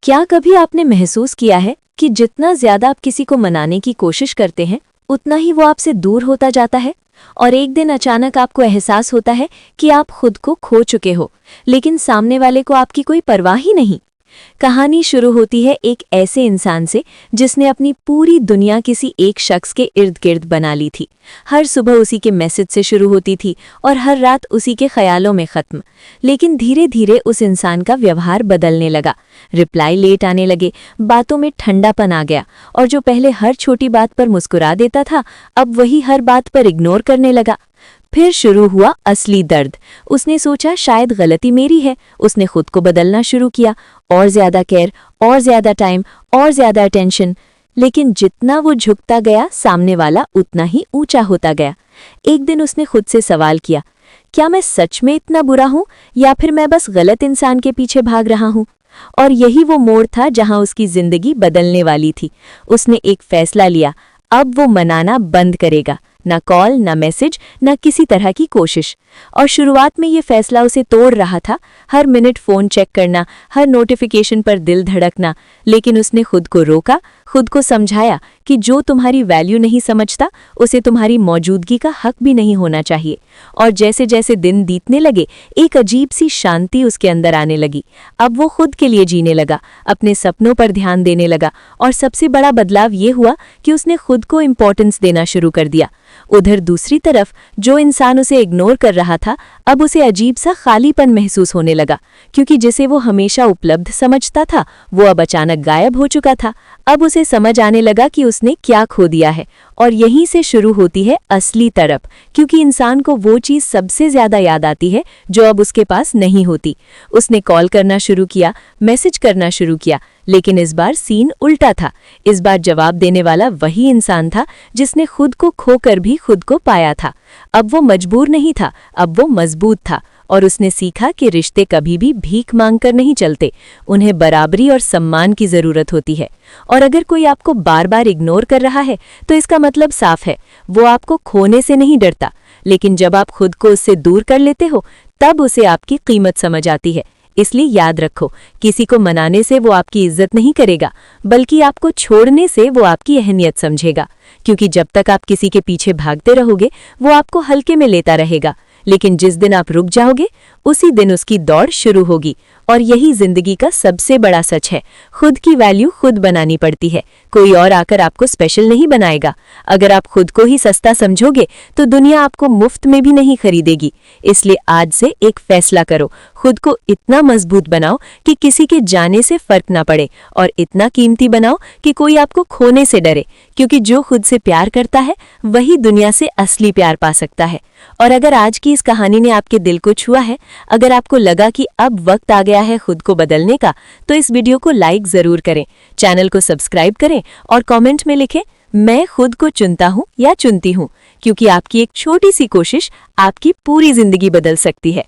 क्या कभी आपने महसूस किया है कि जितना ज्यादा आप किसी को मनाने की कोशिश करते हैं उतना ही वो आपसे दूर होता जाता है और एक दिन अचानक आपको एहसास होता है कि आप खुद को खो चुके हो, लेकिन सामने वाले को आपकी कोई परवाह ही नहीं। कहानी शुरू होती है एक ऐसे इंसान से जिसने अपनी पूरी दुनिया किसी एक शख्स के इर्द गिर्द बना ली थी। हर सुबह उसी के मैसेज से शुरू होती थी और हर रात उसी के ख्यालों में खत्म। लेकिन धीरे धीरे उस इंसान का व्यवहार बदलने लगा। रिप्लाई लेट आने लगे, बातों में ठंडापन आ गया और जो पहले हर छोटी बात पर मुस्कुरा देता था अब वही हर बात पर इग्नोर करने लगा। फिर शुरू हुआ असली दर्द। उसने सोचा शायद गलती मेरी है। उसने खुद को बदलना शुरू किया, और ज्यादा केयर, और ज्यादा टाइम, और ज्यादा अटेंशन। लेकिन जितना वो झुकता गया सामने वाला उतना ही ऊंचा होता गया। एक दिन उसने खुद से सवाल किया, क्या मैं सच में इतना बुरा हूं या फिर मैं बस गलत इंसान के पीछे भाग रहा हूं? और यही वो मोड़ था जहां उसकी जिंदगी बदलने वाली थी। उसने एक फैसला लिया, अब वो मनाना बंद करेगा। ना कॉल, ना मैसेज, ना किसी तरह की कोशिश। और शुरुआत में ये फैसला उसे तोड़ रहा था, हर मिनट फोन चेक करना, हर नोटिफिकेशन पर दिल धड़कना। लेकिन उसने खुद को रोका, खुद को समझाया कि जो तुम्हारी वैल्यू नहीं समझता उसे तुम्हारी मौजूदगी का हक भी नहीं होना चाहिए। और जैसे जैसे दिन बीतने लगे एक अजीब सी शांति उसके अंदर आने लगी। अब वो खुद के लिए जीने लगा, अपने सपनों पर ध्यान देने लगा और सबसे बड़ा बदलाव ये हुआ कि उसने खुद को इम्पोर्टेंस देना शुरू कर दिया। उधर दूसरी तरफ जो इंसान उसे इग्नोर कर रहा था अब उसे अजीब सा खालीपन महसूस होने लगा, क्योंकि जिसे वो हमेशा उपलब्ध समझता था वो अब अचानक गायब हो चुका था। अब उसे समझ आने लगा कि उसने क्या खो दिया है। और यहीं से शुरू होती है असली तड़प, क्योंकि इंसान को वो चीज़ सबसे ज्यादा याद आती है जो अब उसके पास नहीं होती। उसने कॉल करना शुरू किया, मैसेज करना शुरू किया, लेकिन इस बार सीन उल्टा था। इस बार जवाब देने वाला वही इंसान था जिसने खुद को खोकर भी खुद को पाया था। अब वो मजबूर नहीं था, अब वो मजबूत था। और उसने सीखा कि रिश्ते कभी भी भीख मांगकर नहीं चलते, उन्हें बराबरी और सम्मान की जरूरत होती है। और अगर कोई आपको बार बार इग्नोर कर रहा है तो इसका मतलब साफ है, वो आपको खोने से नहीं डरता। लेकिन जब आप खुद को उससे दूर कर लेते हो तब उसे आपकी कीमत समझ आती है। इसलिए याद रखो, किसी को मनाने से वो आपकी इज्जत नहीं करेगा, बल्कि आपको छोड़ने से वो आपकी अहमियत समझेगा। क्योंकि जब तक आप किसी के पीछे भागते रहोगे वो आपको हल्के में लेता रहेगा, लेकिन जिस दिन आप रुक जाओगे उसी दिन उसकी दौड़ शुरू होगी। और यही जिंदगी का सबसे बड़ा सच है, खुद की वैल्यू खुद बनानी पड़ती है, कोई और आकर आपको स्पेशल नहीं बनाएगा। अगर आप खुद को ही सस्ता समझोगे तो दुनिया आपको मुफ्त में भी नहीं खरीदेगी। इसलिए आज से एक फैसला करो, खुद को इतना मजबूत बनाओ कि किसी के जाने से फर्क ना पड़े, और इतना कीमती बनाओ कि कोई आपको खोने से डरे। क्योंकि जो खुद से प्यार करता है वही दुनिया से असली प्यार पा सकता है। और अगर आज की इस कहानी ने आपके दिल को छुआ है, अगर आपको लगा कि अब वक्त आ गया है खुद को बदलने का, तो इस वीडियो को लाइक जरूर करें, चैनल को सब्सक्राइब करें और कमेंट में लिखें मैं खुद को चुनता हूं या चुनती हूं, क्योंकि आपकी एक छोटी सी कोशिश आपकी पूरी जिंदगी बदल सकती है।